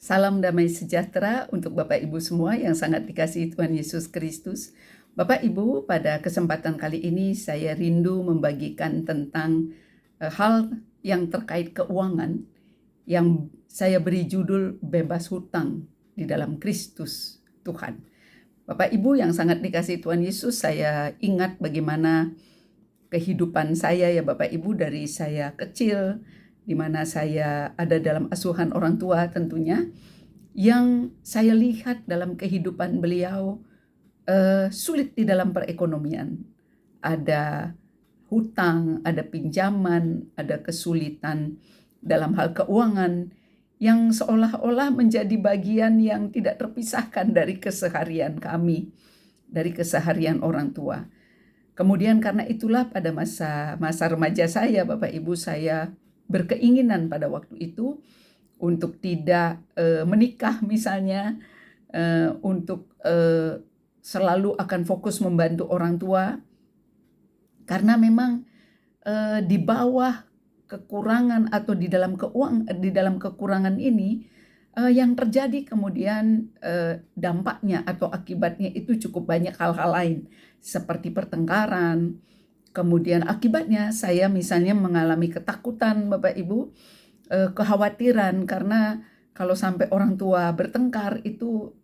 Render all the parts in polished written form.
Salam damai sejahtera untuk Bapak Ibu semua yang sangat dikasihi Tuhan Yesus Kristus. Bapak Ibu, pada kesempatan kali ini saya rindu membagikan tentang hal yang terkait keuangan yang saya beri judul bebas hutang di dalam Kristus Tuhan. Bapak Ibu yang sangat dikasihi Tuhan Yesus, saya ingat bagaimana kehidupan saya ya Bapak Ibu dari saya kecil, di mana saya ada dalam asuhan orang tua tentunya, yang saya lihat dalam kehidupan beliau sulit di dalam perekonomian. Ada hutang, ada pinjaman, ada kesulitan dalam hal keuangan yang seolah-olah menjadi bagian yang tidak terpisahkan dari keseharian kami, dari keseharian orang tua. Kemudian karena itulah pada masa remaja saya, Bapak Ibu, saya berkeinginan pada waktu itu untuk tidak menikah misalnya, untuk selalu akan fokus membantu orang tua, karena memang di bawah kekurangan atau di dalam kekurangan ini yang terjadi kemudian dampaknya atau akibatnya itu cukup banyak hal-hal lain seperti pertengkaran. Kemudian akibatnya saya misalnya mengalami ketakutan Bapak Ibu, kekhawatiran karena kalau sampai orang tua bertengkar itu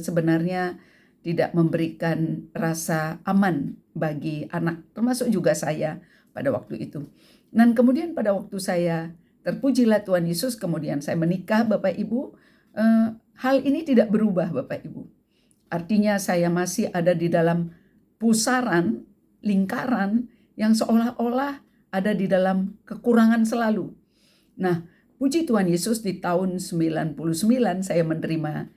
sebenarnya tidak memberikan rasa aman bagi anak, termasuk juga saya pada waktu itu. Dan kemudian pada waktu saya, terpujilah Tuhan Yesus, kemudian saya menikah Bapak Ibu, hal ini tidak berubah Bapak Ibu. Artinya saya masih ada di dalam pusaran, lingkaran yang seolah-olah ada di dalam kekurangan selalu. Nah, puji Tuhan Yesus, di tahun 99 saya menerima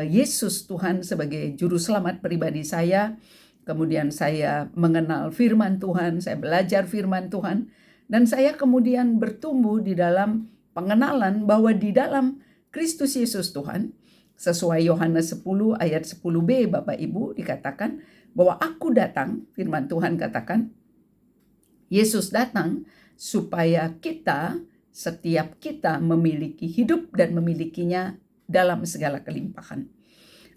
Yesus Tuhan sebagai juru selamat pribadi saya. Kemudian saya mengenal firman Tuhan, saya belajar firman Tuhan, dan saya kemudian bertumbuh di dalam pengenalan bahwa di dalam Kristus Yesus Tuhan, sesuai Yohanes 10 ayat 10b Bapak Ibu, dikatakan bahwa aku datang, firman Tuhan katakan, Yesus datang supaya setiap kita memiliki hidup dan memilikinya dalam segala kelimpahan.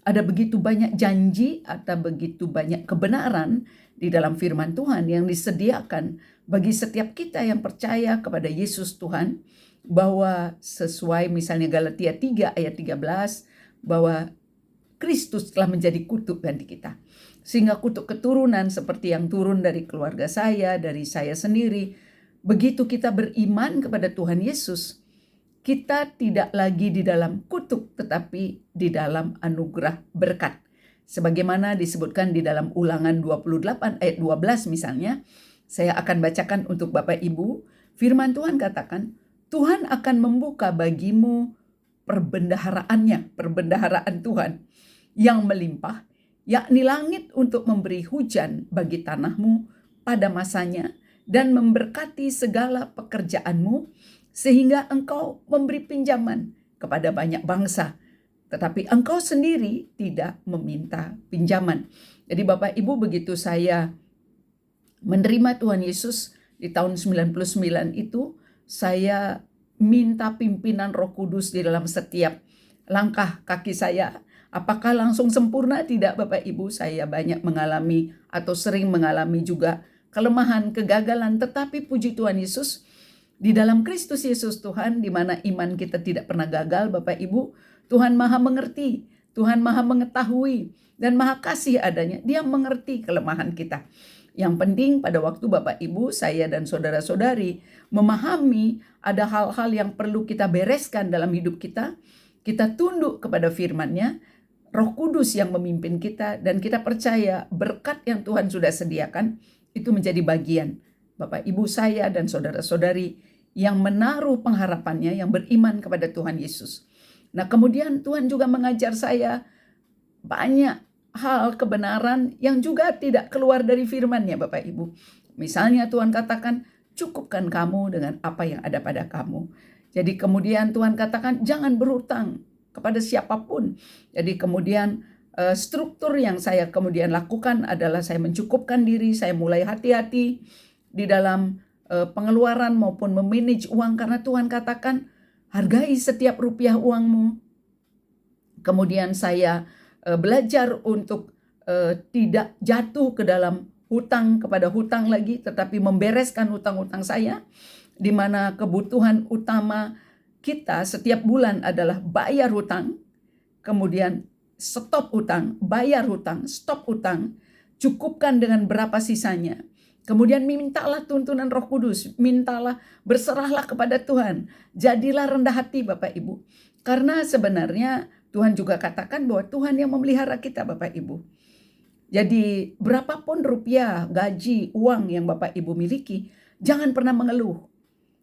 Ada begitu banyak janji atau begitu banyak kebenaran di dalam firman Tuhan yang disediakan bagi setiap kita yang percaya kepada Yesus Tuhan, bahwa sesuai misalnya Galatia 3 ayat 13, bahwa Kristus telah menjadi kutuk ganti kita. Sehingga kutuk keturunan seperti yang turun dari keluarga saya, dari saya sendiri, begitu kita beriman kepada Tuhan Yesus, kita tidak lagi di dalam kutuk, tetapi di dalam anugerah berkat. Sebagaimana disebutkan di dalam Ulangan 28 ayat 12 misalnya, saya akan bacakan untuk Bapak Ibu. Firman Tuhan katakan, Tuhan akan membuka bagimu perbendaharaan Tuhan yang melimpah, yakni langit untuk memberi hujan bagi tanahmu pada masanya, dan memberkati segala pekerjaanmu, sehingga engkau memberi pinjaman kepada banyak bangsa, tetapi engkau sendiri tidak meminta pinjaman. Jadi Bapak Ibu, begitu saya menerima Tuhan Yesus di tahun 99 itu, saya minta pimpinan Roh Kudus di dalam setiap langkah kaki saya. Apakah langsung sempurna? Tidak Bapak Ibu, saya banyak mengalami atau sering mengalami juga kelemahan, kegagalan, tetapi puji Tuhan Yesus, di dalam Kristus Yesus Tuhan, di mana iman kita tidak pernah gagal Bapak Ibu, Tuhan Maha mengerti, Tuhan Maha mengetahui, dan Maha kasih adanya. Dia mengerti kelemahan kita. Yang penting pada waktu Bapak Ibu, saya dan saudara-saudari memahami ada hal-hal yang perlu kita bereskan dalam hidup kita, kita tunduk kepada firman-Nya, Roh Kudus yang memimpin kita, dan kita percaya berkat yang Tuhan sudah sediakan itu menjadi bagian Bapak Ibu saya dan saudara-saudari yang menaruh pengharapannya, yang beriman kepada Tuhan Yesus. Nah, kemudian Tuhan juga mengajar saya banyak hal kebenaran yang juga tidak keluar dari firman-Nya Bapak Ibu. Misalnya Tuhan katakan, cukupkan kamu dengan apa yang ada pada kamu. Jadi kemudian Tuhan katakan, jangan berhutang kepada siapapun. Jadi kemudian struktur yang saya kemudian lakukan adalah saya mencukupkan diri, saya mulai hati-hati di dalam pengeluaran maupun memanage uang, karena Tuhan katakan, hargai setiap rupiah uangmu, Kemudian saya belajar untuk tidak jatuh ke dalam hutang kepada hutang lagi, tetapi membereskan hutang-hutang saya, di mana kebutuhan utama kita setiap bulan adalah bayar hutang, kemudian stop hutang, bayar hutang, stop hutang, cukupkan dengan berapa sisanya. Kemudian mintalah tuntunan Roh Kudus, mintalah, berserahlah kepada Tuhan. Jadilah rendah hati Bapak Ibu. Karena sebenarnya Tuhan juga katakan bahwa Tuhan yang memelihara kita Bapak Ibu. Jadi berapapun rupiah, gaji, uang yang Bapak Ibu miliki, jangan pernah mengeluh.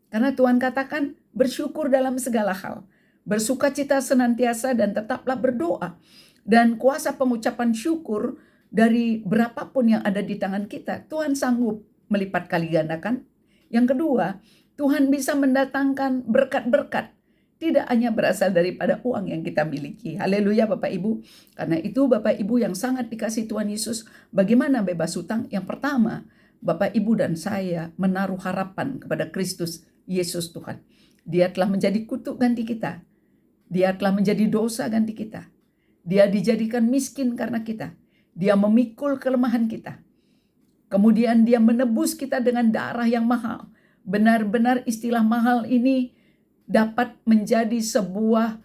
Karena Tuhan katakan bersyukur dalam segala hal. Bersukacita senantiasa dan tetaplah berdoa. Dan kuasa pengucapan syukur dari berapapun yang ada di tangan kita, Tuhan sanggup melipat kali gandakan. Yang kedua, Tuhan bisa mendatangkan berkat-berkat. Tidak hanya berasal daripada uang yang kita miliki. Haleluya Bapak Ibu. Karena itu Bapak Ibu yang sangat dikasih Tuhan Yesus, bagaimana bebas hutang? Yang pertama, Bapak Ibu dan saya menaruh harapan kepada Kristus Yesus Tuhan. Dia telah menjadi kutuk ganti kita. Dia telah menjadi dosa ganti kita. Dia dijadikan miskin karena kita. Dia memikul kelemahan kita. Kemudian dia menebus kita dengan darah yang mahal. Benar-benar istilah mahal ini dapat menjadi sebuah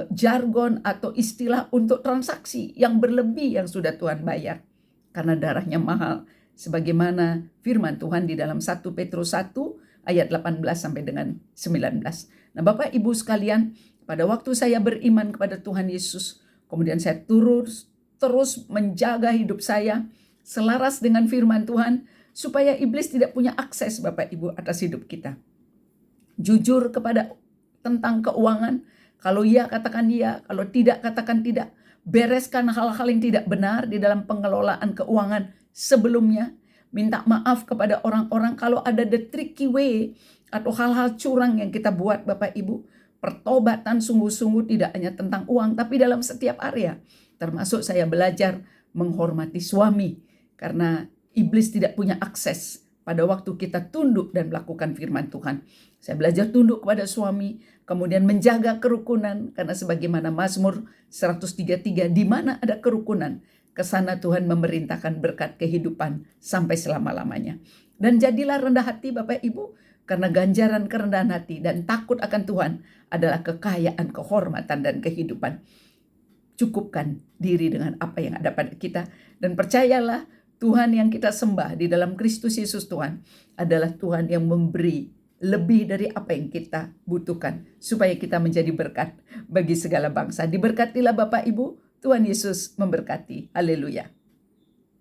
jargon atau istilah untuk transaksi yang berlebih yang sudah Tuhan bayar. Karena darahnya mahal. Sebagaimana firman Tuhan di dalam 1 Petrus 1 ayat 18 sampai dengan 19. Nah Bapak Ibu sekalian, pada waktu saya beriman kepada Tuhan Yesus, kemudian saya terus menjaga hidup saya selaras dengan firman Tuhan, supaya iblis tidak punya akses Bapak Ibu atas hidup kita. Jujur tentang keuangan, kalau iya katakan iya, kalau tidak katakan tidak. Bereskan hal-hal yang tidak benar di dalam pengelolaan keuangan sebelumnya. Minta maaf kepada orang-orang kalau ada the tricky way atau hal-hal curang yang kita buat Bapak Ibu. Pertobatan sungguh-sungguh tidak hanya tentang uang, tapi dalam setiap area. Termasuk saya belajar menghormati suami, karena iblis tidak punya akses pada waktu kita tunduk dan melakukan firman Tuhan. Saya belajar tunduk kepada suami, kemudian menjaga kerukunan, karena sebagaimana Mazmur 133, di mana ada kerukunan, ke sana Tuhan memerintahkan berkat kehidupan sampai selama-lamanya. Dan jadilah rendah hati Bapak Ibu, karena ganjaran kerendahan hati dan takut akan Tuhan adalah kekayaan, kehormatan, dan kehidupan. Cukupkan diri dengan apa yang ada pada kita, dan percayalah Tuhan yang kita sembah di dalam Kristus Yesus Tuhan adalah Tuhan yang memberi lebih dari apa yang kita butuhkan, supaya kita menjadi berkat bagi segala bangsa. Diberkatilah Bapak Ibu, Tuhan Yesus memberkati. Haleluya.